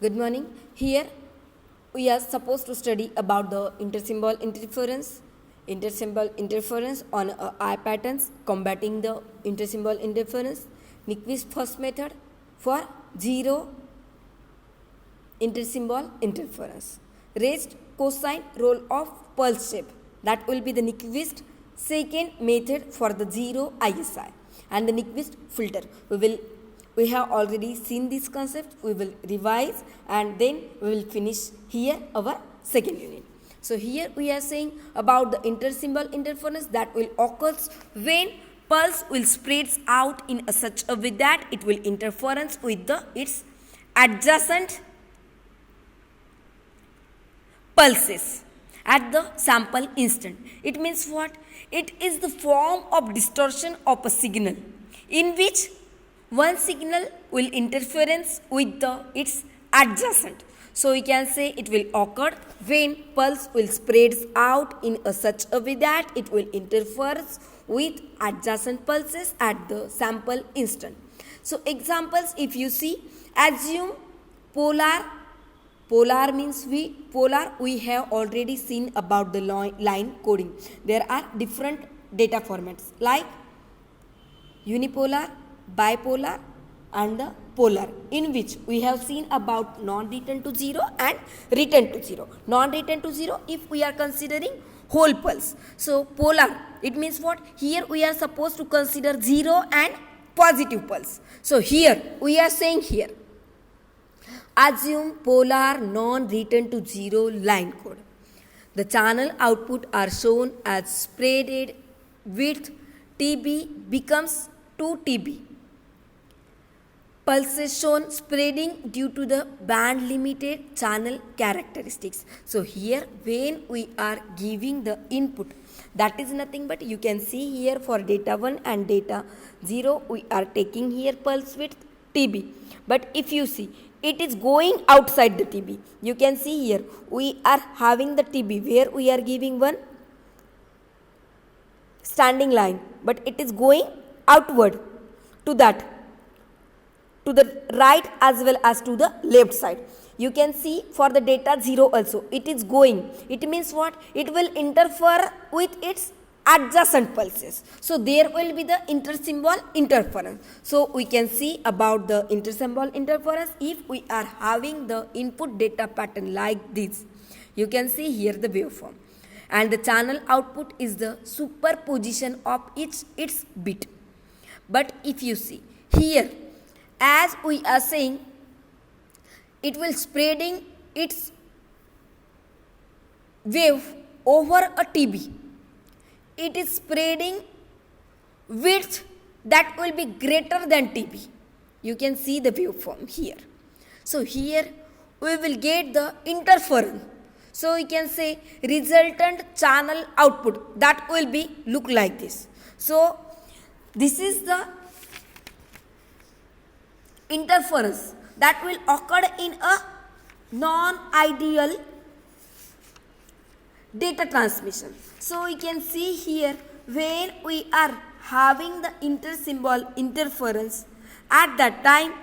Good morning. Here we are supposed to study about the intersymbol interference on eye patterns, combating the intersymbol interference, Nyquist first method for zero intersymbol interference, raised cosine roll of pulse shape, that will be the Nyquist second method for the zero ISI, and the Nyquist filter. We have already seen this concept. We will revise and then we will finish here our second unit. So here we are saying about the intersymbol interference that will occur when pulse will spreads out in such a way that it will interference with its adjacent pulses at the sample instant. It means what? It is the form of distortion of a signal in which one signal will interference with its adjacent. So we can say it will occur when pulse will spreads out in such a way that it will interfere with adjacent pulses at the sample instant. So examples, if you see, assume polar means we have already seen about the line coding. There are different data formats like unipolar, bipolar and the polar, in which we have seen about non-return to zero and return to zero. Non-return to zero if we are considering whole pulse. So polar, it means what? Here we are supposed to consider zero and positive pulse. So here we are saying here, assume polar non-return to zero line code. The channel output are shown as spreaded width TB becomes 2 TB. Pulses shown spreading due to the band limited channel characteristics. So here when we are giving the input, that is nothing but you can see here for data 1 and data 0 we are taking here pulse width TB. But if you see, it is going outside the TB. You can see here we are having the TB where we are giving one standing line, but it is going outward to that, to the right as well as to the left side. You can see for the data 0 also it is going. It means what? It will interfere with its adjacent pulses. So there will be the intersymbol interference. So we can see about the intersymbol interference if we are having the input data pattern like this. You can see here the waveform, and the channel output is the superposition of its bit. But if you see here, as we are saying, it will spreading its wave over a TB. It is spreading width that will be greater than TB. You can see the waveform here. So here we will get the interference. So we can say resultant channel output that will be look like this. So this is the interference that will occur in a non-ideal data transmission. So we can see here when we are having the intersymbol interference, at that time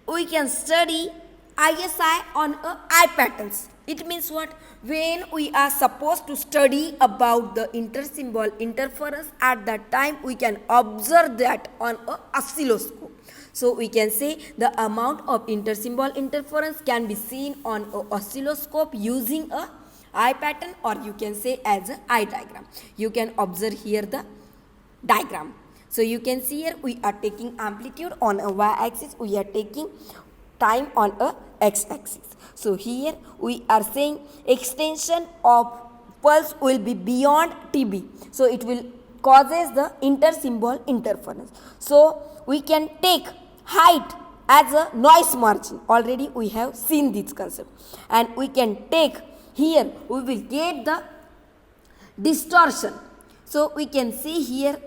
we can study ISI on eye patterns. It means what? When we are supposed to study about the intersymbol interference, at that time we can observe that on an oscilloscope. So we can say the amount of intersymbol interference can be seen on an oscilloscope using a eye pattern, or you can say as an eye diagram. You can observe here the diagram. So you can see here we are taking amplitude on a y-axis, we are taking time on a x-axis. So here we are saying extension of pulse will be beyond TB. So it will causes the intersymbol interference. So we can take height as a noise margin. Already we have seen this concept. And we can take here, we will get the distortion. So we can see here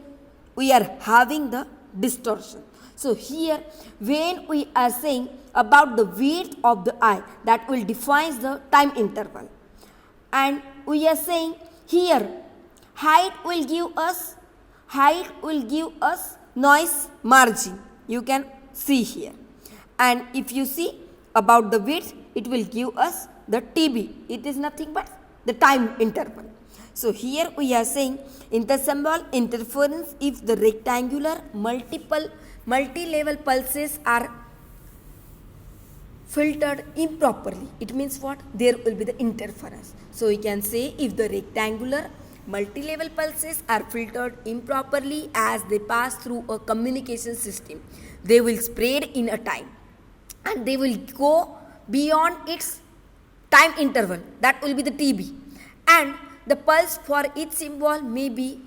we are having the distortion. So here when we are saying about the width of the eye, that will define the time interval. And we are saying here height will give us noise margin. You can see here. And if you see about the width, it will give us the TB. It is nothing but the time interval. So here we are saying intersymbol interference if the rectangular multi-level pulses are filtered improperly. It means what? There will be the interference. So we can say if the rectangular multi-level pulses are filtered improperly as they pass through a communication system, they will spread in a time and they will go beyond its time interval, that will be the TB, and the pulse for each symbol may be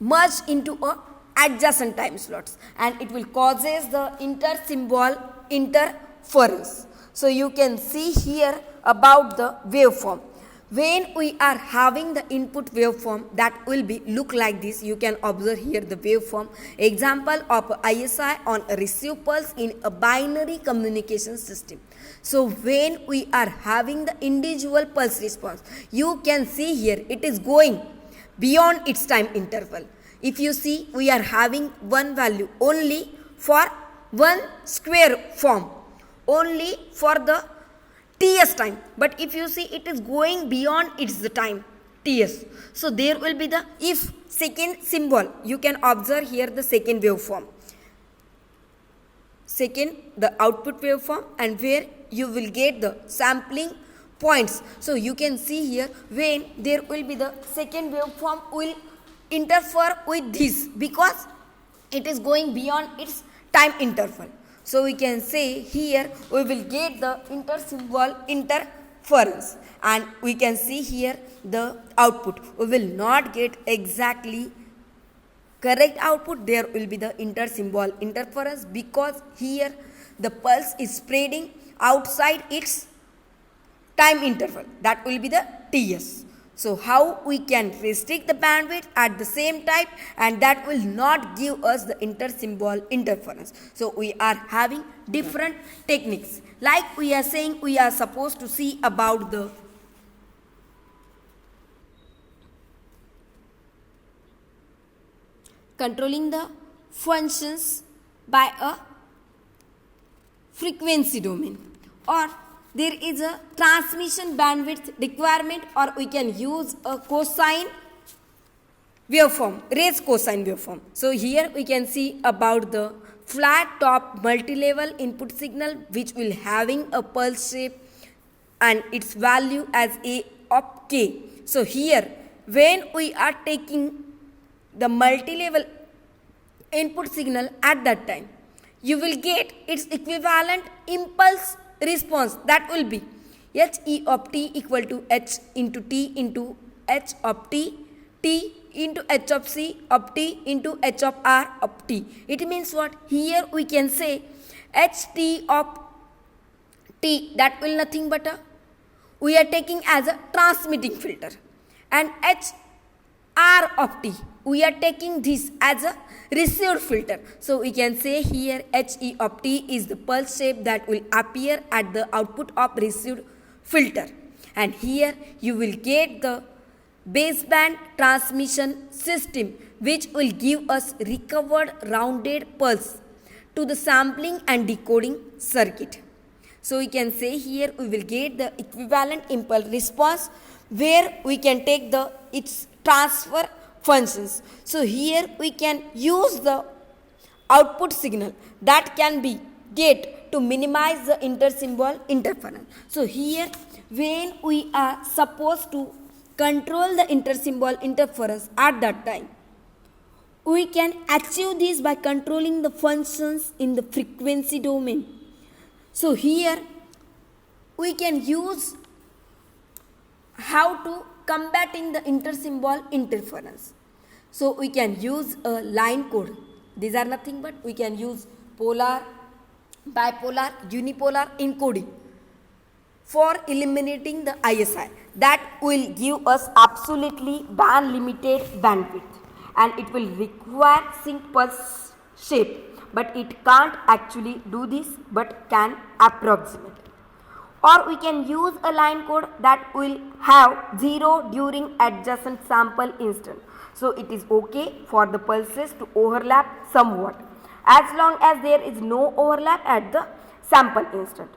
merged into a adjacent time slots and it will causes the inter-symbol interference. So you can see here about the waveform. When we are having the input waveform, that will be look like this. You can observe here the waveform. Example of ISI on a receive pulse in a binary communication system. So when we are having the individual pulse response, you can see here it is going beyond its time interval. If you see, we are having one value only for one square form, only for the TS time, but if you see it is going beyond its time TS. So there will be the if second symbol, you can observe here the second waveform, second the output waveform, and where you will get the sampling points. So you can see here when there will be the second waveform will interfere with this because it is going beyond its time interval. So we can say here we will get the intersymbol interference, and we can see here the output. We will not get exactly correct output. There will be the intersymbol interference because here the pulse is spreading outside its time interval. That will be the TS. So how we can restrict the bandwidth at the same time, and that will not give us the intersymbol interference. So we are having different techniques. Like we are saying, we are supposed to see about the controlling the functions by a frequency domain, or there is a transmission bandwidth requirement, or we can use a cosine waveform, raised cosine waveform. So here we can see about the flat top multi-level input signal which will having a pulse shape and its value as A of k. So here when we are taking the multi-level input signal at that time, you will get its equivalent impulse response, that will be He of t equal to h into t into h of t, t into h of c of t into h of r of t. It means what? Here we can say ht of t, that will nothing but we are taking as a transmitting filter, and hr of t we are taking this as a received filter. So we can say here He of t is the pulse shape that will appear at the output of received filter, and here you will get the baseband transmission system which will give us recovered rounded pulse to the sampling and decoding circuit. So we can say here we will get the equivalent impulse response where we can take the its transfer functions. So here we can use the output signal that can be get to minimize the intersymbol interference. So here when we are supposed to control the intersymbol interference at that time, we can achieve this by controlling the functions in the frequency domain. So here we can use how to combating the intersymbol interference. So we can use a line code. These are nothing but we can use polar, bipolar, unipolar encoding for eliminating the ISI. That will give us absolutely band limited bandwidth, and it will require sync pulse shape, but it can't actually do this but can approximate. Or we can use a line code that will have 0 during adjacent sample instant. So it is okay for the pulses to overlap somewhat as long as there is no overlap at the sample instant.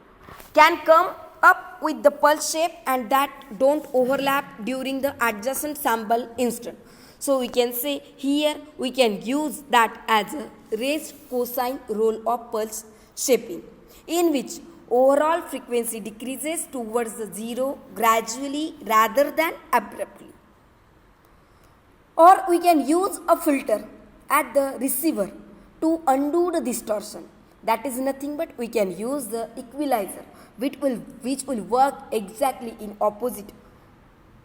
can come up with the pulse shape and that don't overlap during the adjacent sample instant. So we can say here we can use that as a raised cosine roll of pulse shaping, in which overall frequency decreases towards the zero gradually rather than abruptly. Or we can use a filter at the receiver to undo the distortion. That is nothing but we can use the equalizer which will work exactly in opposite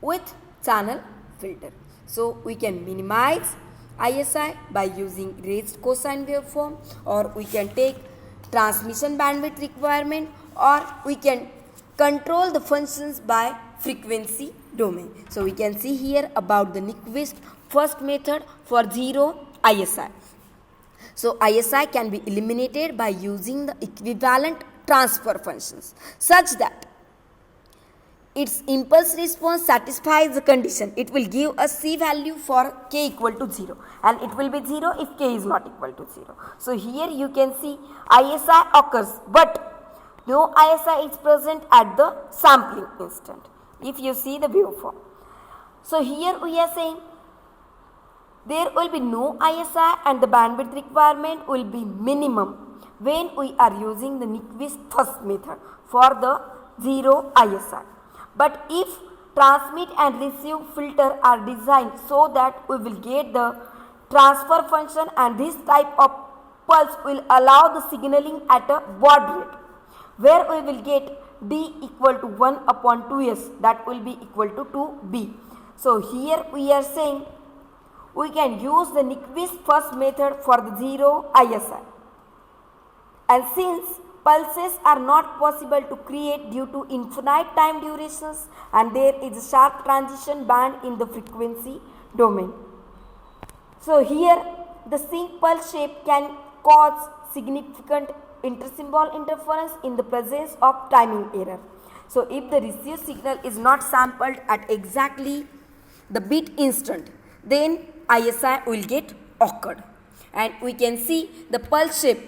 with channel filter. So we can minimize ISI by using raised cosine waveform, or we can take transmission bandwidth requirement, or we can control the functions by frequency domain. So we can see here about the Nyquist first method for zero ISI. So ISI can be eliminated by using the equivalent transfer functions such that its impulse response satisfies the condition. It will give a C value for k equal to 0, and it will be 0 if k is not equal to 0. So here you can see ISI occurs, but no ISI is present at the sampling instant if you see the waveform. So here we are saying there will be no ISI and the bandwidth requirement will be minimum when we are using the Nyquist first method for the zero ISI. But if transmit and receive filter are designed so that we will get the transfer function, and this type of pulse will allow the signaling at a baud rate where we will get D equal to 1 upon 2S, that will be equal to 2B. So here we are saying we can use the Nyquist first method for the zero ISI. And since pulses are not possible to create due to infinite time durations, and there is a sharp transition band in the frequency domain. So here the sync pulse shape can cause significant intersymbol interference in the presence of timing error. So if the received signal is not sampled at exactly the bit instant, then ISI will get occurred. And we can see the pulse shape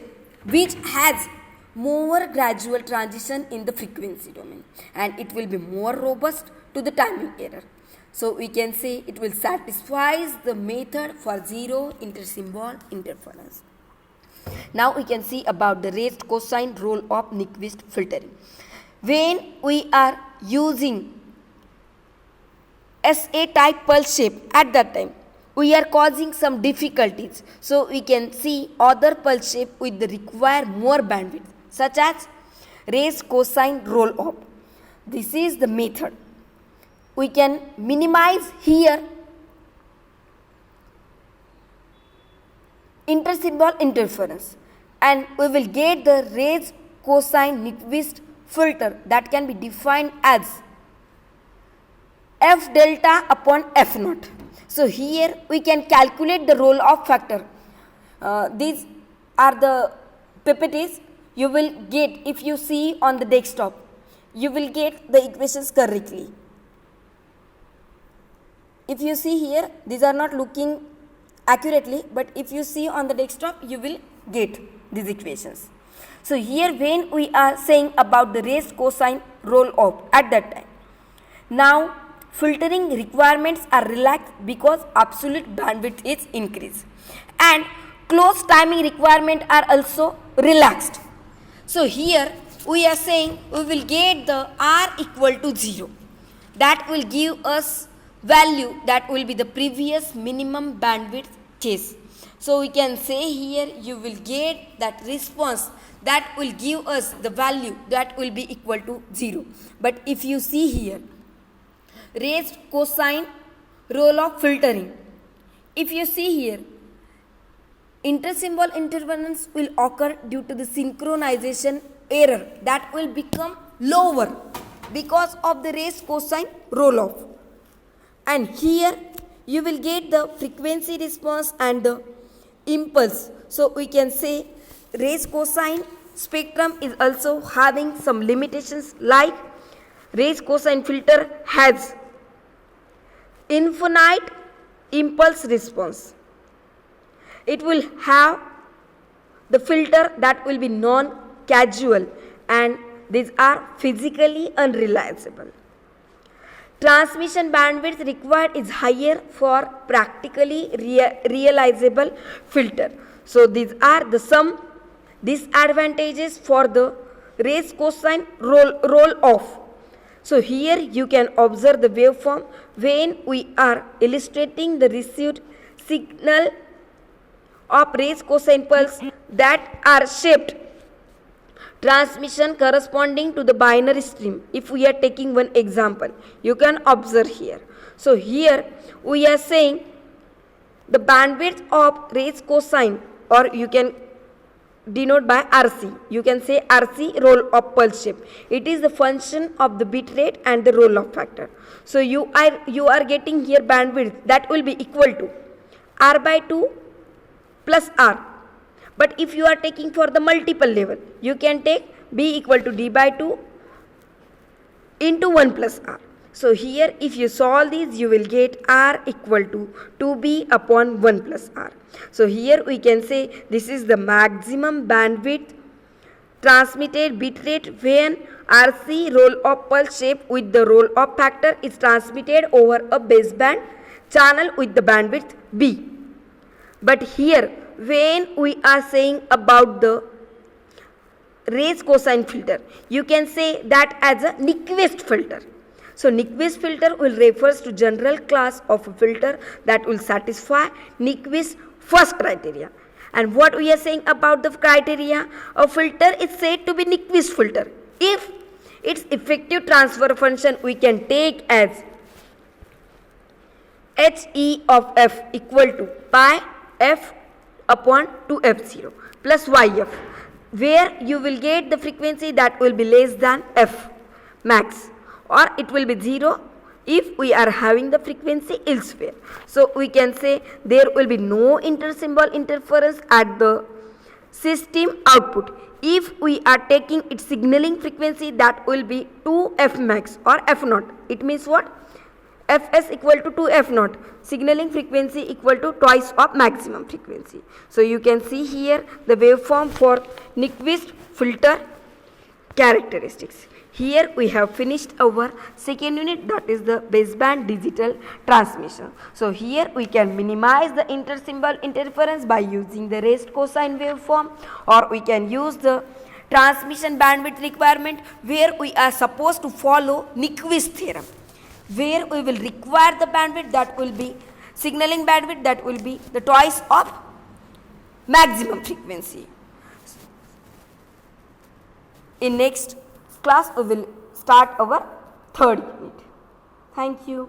which has more gradual transition in the frequency domain, and it will be more robust to the timing error. So we can say it will satisfy the method for zero intersymbol interference. Now we can see about the raised cosine role of Nyquist filtering. When we are using SA type pulse shape, at that time we are causing some difficulties. So we can see other pulse shape with the require more bandwidth, such as raised cosine roll up. This is the method. We can minimize here intersymbol interference, and we will get the raised cosine Nyquist filter that can be defined as F delta upon F naught. So here we can calculate the roll off factor. These are the PPTs you will get. If you see on the desktop, you will get the equations correctly. If you see here, these are not looking accurately, but if you see on the desktop, you will get these equations. So here when we are saying about the raised cosine roll off at that time, now filtering requirements are relaxed because absolute bandwidth is increased, and close timing requirements are also relaxed. So here we are saying we will get the R equal to 0. That will give us value that will be the previous minimum bandwidth case. So we can say here you will get that response that will give us the value that will be equal to 0. But if you see here, raised cosine roll off filtering, if you see here, intersymbol interference will occur due to the synchronization error that will become lower because of the raised cosine roll off. And here you will get the frequency response and the impulse. So we can say raised cosine spectrum is also having some limitations, like raised cosine filter has infinite impulse response. It will have the filter that will be non-casual, and these are physically unreliable. Transmission bandwidth required is higher for practically realizable filter. So these are the some disadvantages for the raised cosine roll off. So here you can observe the waveform when we are illustrating the received signal of raised cosine pulse that are shaped transmission corresponding to the binary stream. If we are taking one example, you can observe here. So here we are saying the bandwidth of raised cosine, or you can denote by RC. You can say RC roll of pulse shape. It is the function of the bit rate and the roll off factor. So you are getting here bandwidth that will be equal to R by 2 plus R. But if you are taking for the multiple level, you can take B equal to D by 2 into 1 plus R. So here if you solve these, you will get R equal to 2B upon 1 plus R. So here we can say this is the maximum bandwidth transmitted bit rate when RC roll of pulse shape with the roll of factor is transmitted over a baseband channel with the bandwidth B. But here when we are saying about the raised cosine filter, you can say that as a Nyquist filter. So Nyquist filter will refers to general class of a filter that will satisfy Nyquist first criteria. And what we are saying about the criteria, a filter is said to be Nyquist filter if its effective transfer function we can take as He of f equal to pi f upon 2f0 plus yf, where you will get the frequency that will be less than f max, or it will be 0 if we are having the frequency elsewhere. So we can say there will be no intersymbol interference at the system output if we are taking its signaling frequency that will be 2f max or f naught. It means what? Fs equal to 2f naught, signaling frequency equal to twice of maximum frequency. So you can see here the waveform for Nyquist filter characteristics. Here we have finished our second unit, that is the baseband digital transmission. So here we can minimize the intersymbol interference by using the raised cosine waveform, or we can use the transmission bandwidth requirement where we are supposed to follow Nyquist theorem, where we will require the bandwidth that will be signaling bandwidth that will be the twice of maximum frequency. In next class we will start our third unit. Thank you.